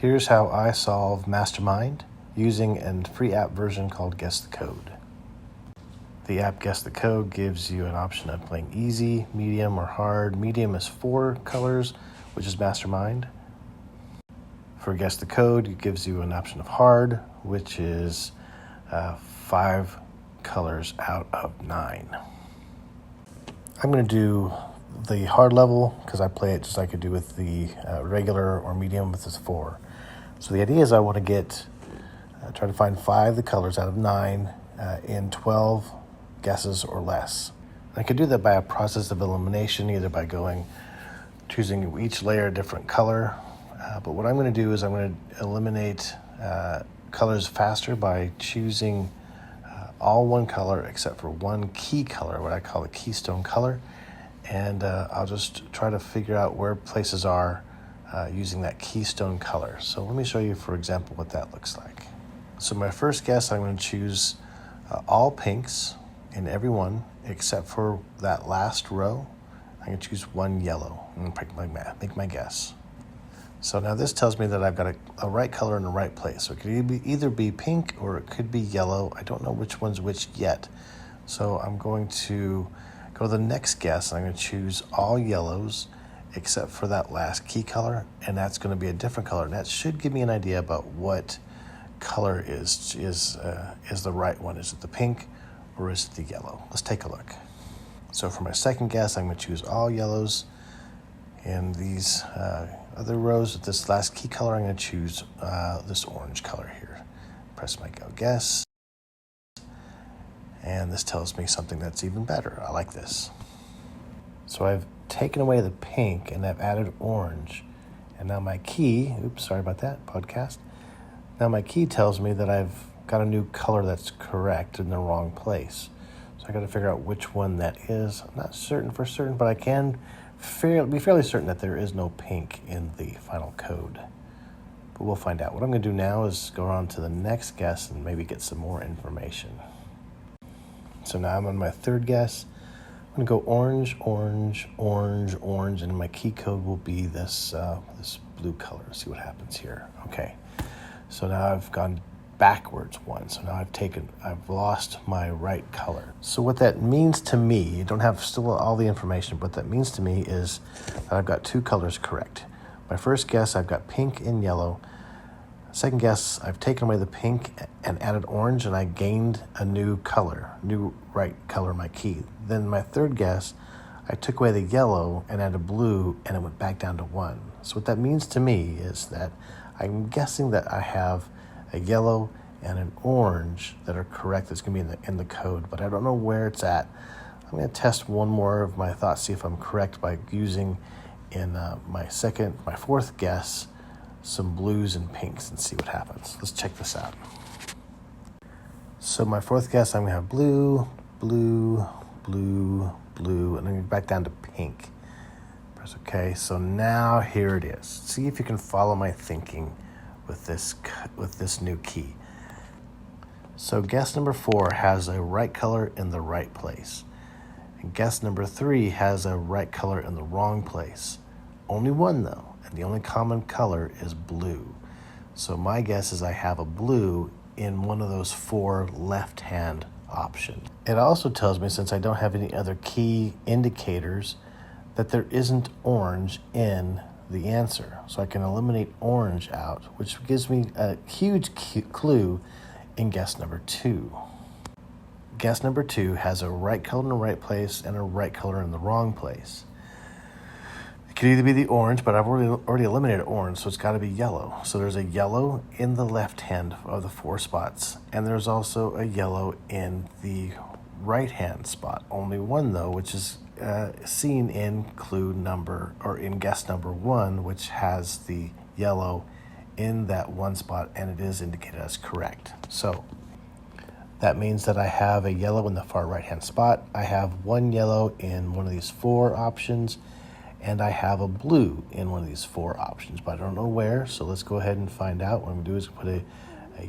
Here's how I solve Mastermind using a free app version called Guess the Code. The app Guess the Code gives you an option of playing easy, medium, or hard. Medium is 4 colors, which is Mastermind. For Guess the Code, it gives you an option of hard, which is 5 colors out of 9. I'm going to do the hard level because I play it just like I do with the regular or medium with this 4. So the idea is I want to try to find 5 of the colors out of 9 in 12 guesses or less. I could do that by a process of elimination, either by choosing each layer a different color. But what I'm going to do is I'm going to eliminate colors faster by choosing all one color except for one key color, what I call a keystone color. And I'll just try to figure out where places are using that keystone color. So let me show you, for example, what that looks like. So my first guess, I'm going to choose all pinks in every one except for that last row. I'm going to choose one yellow and make my guess. So now this tells me that I've got a right color in the right place. So it could either be pink or it could be yellow. I don't know which one's which yet. So I'm going to go to the next guess. I'm going to choose all yellows except for that last key color, and that's going to be a different color. And that should give me an idea about what color is the right one. Is it the pink or is it the yellow? Let's take a look. So for my second guess, I'm going to choose all yellows. In these other rows with this last key color, I'm going to choose this orange color here. Press my go guess. And this tells me something that's even better. I like this. So I've taken away the pink and I've added orange. And now my key, sorry about that, podcast. Now my key tells me that I've got a new color that's correct in the wrong place. So I got to figure out which one that is. I'm not certain for certain, but I can be fairly certain that there is no pink in the final code. But we'll find out. What I'm going to do now is go on to the next guess and maybe get some more information. So now I'm on my third guess. I'm going to go orange, orange, orange, orange, and my key code will be this blue color. See what happens here. Okay. So now I've gone backwards one. So now I've lost my right color. So what that means to me, you don't have still all the information, but what that means to me is that I've got 2 colors correct. My first guess, I've got pink and yellow. Second guess, I've taken away the pink and added orange, and I gained a new right color in my key. Then my third guess, I took away the yellow and added blue, and it went back down to 1. So what that means to me is that I'm guessing that I have a yellow and an orange that are correct. That's going to be in the code, but I don't know where it's at. I'm going to test one more of my thoughts, see if I'm correct by using in my fourth guess, some blues and pinks and see what happens. Let's check this out. So my fourth guess, I'm going to have blue, blue, blue, blue, and then back down to pink. Press OK. So now here it is. See if you can follow my thinking with this new key. So guess number 4 has a right color in the right place. And guess number 3 has a right color in the wrong place. Only one though, and the only common color is blue. So my guess is I have a blue in one of those 4 left-hand options. It also tells me, since I don't have any other key indicators, that there isn't orange in the answer. So I can eliminate orange out, which gives me a huge clue in guess number 2. Guess number 2 has a right color in the right place and a right color in the wrong place. It could either be the orange, but I've already eliminated orange, so it's got to be yellow. So there's a yellow in the left hand of the 4 spots, and there's also a yellow in the right hand spot. Only one though, which is seen in guess number 1, which has the yellow in that one spot, and it is indicated as correct. So that means that I have a yellow in the far right hand spot. I have one yellow in one of these 4 options, and I have a blue in one of these 4 options, but I don't know where. So let's go ahead and find out. What I'm gonna do is put a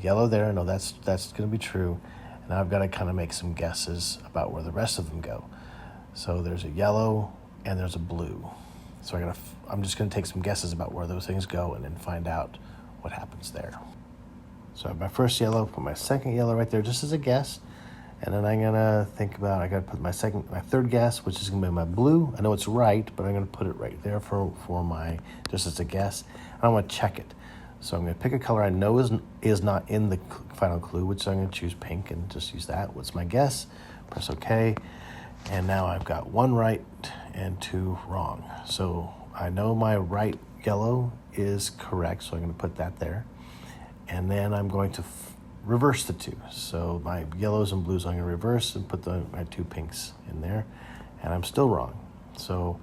yellow there. I know that's gonna be true. And now I've got to kind of make some guesses about where the rest of them go. So there's a yellow and there's a blue. So I'm just going to take some guesses about where those things go and then find out what happens there. So I have my first yellow, put my second yellow right there just as a guess. And then I'm gonna think about, I gotta put my third guess, which is gonna be my blue. I know it's right, but I'm gonna put it right there for my, just as a guess. And I wanna check it. So I'm gonna pick a color I know is not in the final clue, which I'm gonna choose pink and just use that. What's my guess? Press OK. And now I've got 1 right and 2 wrong. So I know my right yellow is correct, so I'm gonna put that there. And then I'm going to reverse the 2. So my yellows and blues I'm going to reverse and put my 2 pinks in there. And I'm still wrong. So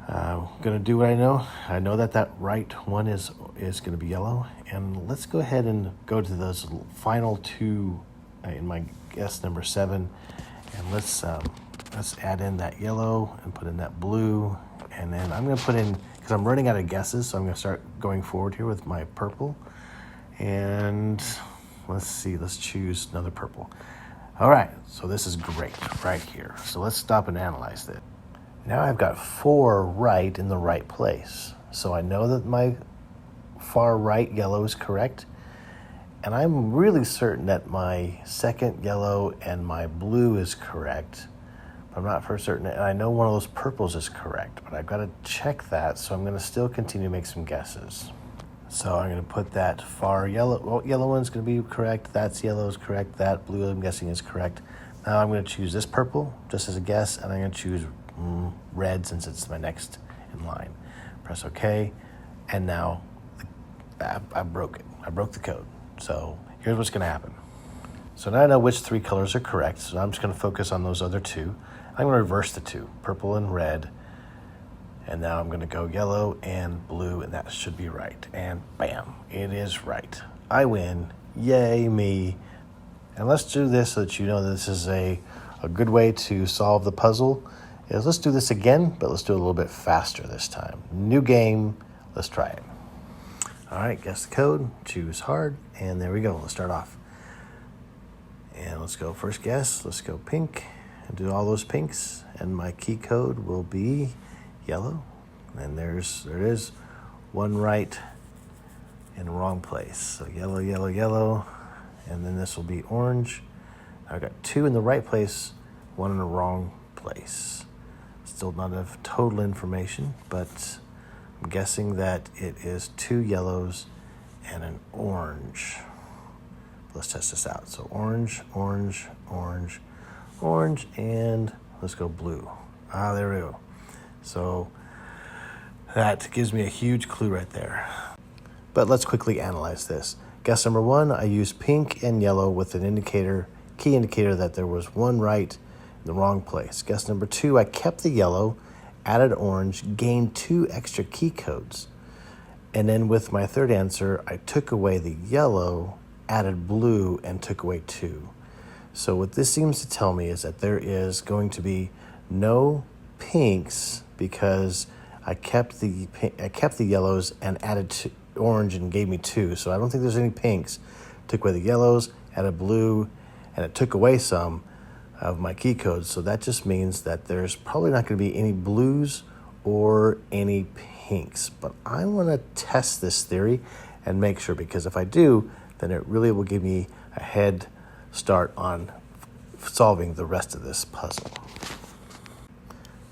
I'm going to do what I know. I know that right one is going to be yellow. And let's go ahead and go to those final 2 in my guess number 7. And let's add in that yellow and put in that blue. And then I'm going to put in, because I'm running out of guesses, so I'm going to start going forward here with my purple. And let's see, let's choose another purple. All right, so this is great right here. So let's stop and analyze this. Now I've got 4 right in the right place. So I know that my far right yellow is correct. And I'm really certain that my second yellow and my blue is correct. But I'm not for certain. And I know one of those purples is correct, but I've got to check that. So I'm going to still continue to make some guesses. So I'm going to put that far yellow one's going to be correct. That's yellow is correct. That blue, I'm guessing, is correct. Now I'm going to choose this purple just as a guess, and I'm going to choose red since it's my next in line. Press OK, and now I broke it. I broke the code. So here's what's going to happen. So now I know which 3 colors are correct, so I'm just going to focus on those other 2. I'm going to reverse the 2, purple and red. And now I'm going to go yellow and blue, and that should be right. And bam, it is right. I win. Yay, me. And let's do this so that you know that this is a good way to solve the puzzle. Let's do this again, but let's do it a little bit faster this time. New game. Let's try it. All right, guess the code. Choose hard. And there we go. Let's start off. And let's go first guess. Let's go pink and do all those pinks. And my key code will be yellow, and there it is, 1 right in the wrong place. So yellow, yellow, yellow, and then this will be orange. I've got 2 in the right place, 1 in the wrong place. Still not enough total information, but I'm guessing that it is 2 yellows and an orange. Let's test this out. So orange, orange, orange, orange, and let's go blue. There we go. So that gives me a huge clue right there. But let's quickly analyze this. Guess number 1, I used pink and yellow with an key indicator that there was 1 right in the wrong place. Guess number 2, I kept the yellow, added orange, gained 2 extra key codes. And then with my third answer, I took away the yellow, added blue, and took away 2. So what this seems to tell me is that there is going to be no pinks, because I kept the yellows and added orange and gave me 2. So I don't think there's any pinks. Took away the yellows, added blue, and it took away some of my key codes. So that just means that there's probably not going to be any blues or any pinks. But I want to test this theory and make sure, because if I do, then it really will give me a head start on solving the rest of this puzzle.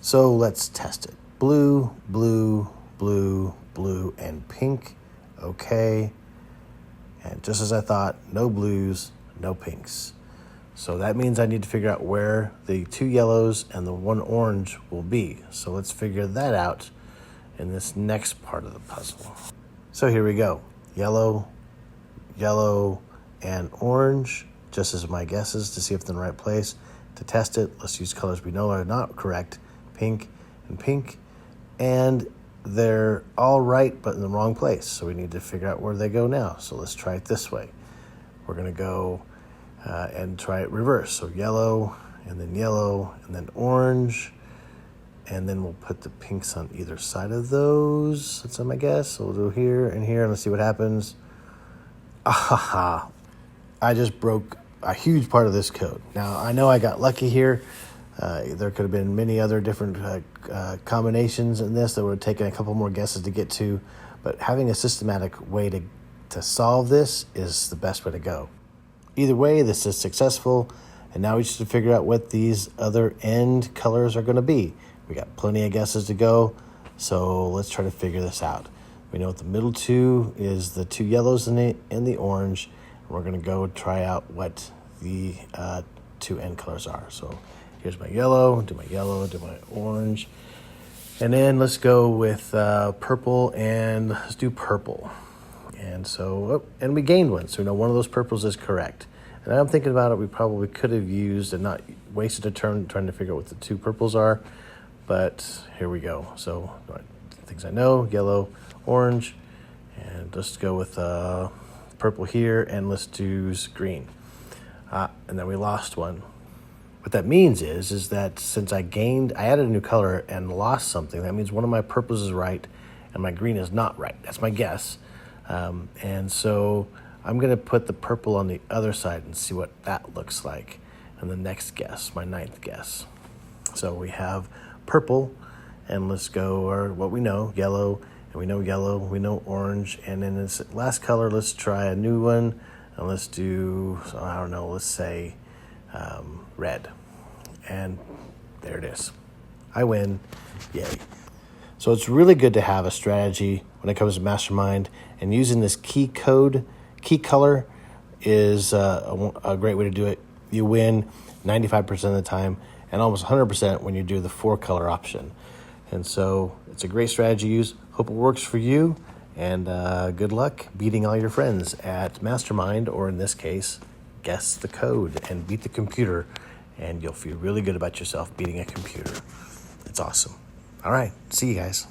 So let's test it. Blue, blue, blue, blue, and pink. Okay. And just as I thought, no blues, no pinks. So that means I need to figure out where the 2 yellows and the 1 orange will be. So let's figure that out in this next part of the puzzle. So here we go. Yellow, yellow, and orange, just as my guesses to see if they're in the right place. To test it, let's use colors we know are not correct. Pink and pink, and they're all right but in the wrong place, so we need to figure out where they go now. So let's try it this way. We're going to go and try it reverse. So yellow, and then orange, and then we'll put the pinks on either side of those. That's my guess. So we'll do here and here, and let's see what happens. I just broke a huge part of this code. Now I know I got lucky here. There could have been many other different combinations in this that would have taken a couple more guesses to get to, But having a systematic way to solve this is the best way to go. Either way, this is successful, and now we just have to figure out what these other end colors are going to be. We got plenty of guesses to go, so let's try to figure this out. We know what the middle two is, the two yellows and the orange. And we're going to go try out what the two end colors are. So here's my yellow, do my orange. And then let's go with purple, and let's do purple. And so, and we gained one. So we know one of those purples is correct. And I'm thinking about it, we probably could have used and not wasted a turn trying to figure out what the two purples are. But here we go. So things I know, yellow, orange, and let's go with purple here, and let's do green. And then we lost one. What that means is that since I added a new color and lost something, that means one of my purples is right and my green is not right. That's my guess. And so I'm going to put the purple on the other side and see what that looks like. And the next guess, my ninth guess. So we have purple, and let's go, or what we know, yellow, and we know orange. And then this last color, let's try a new one. And let's do, I don't know, let's say red. And there it is. I win. Yay. So it's really good to have a strategy when it comes to Mastermind, and using this key color is a great way to do it. You win 95% of the time and almost 100% when you do the 4-color option. And so it's a great strategy to use. Hope it works for you, and good luck beating all your friends at Mastermind, or in this case, Guess the Code, and beat the computer, and you'll feel really good about yourself beating a computer. It's awesome. All right, see you guys.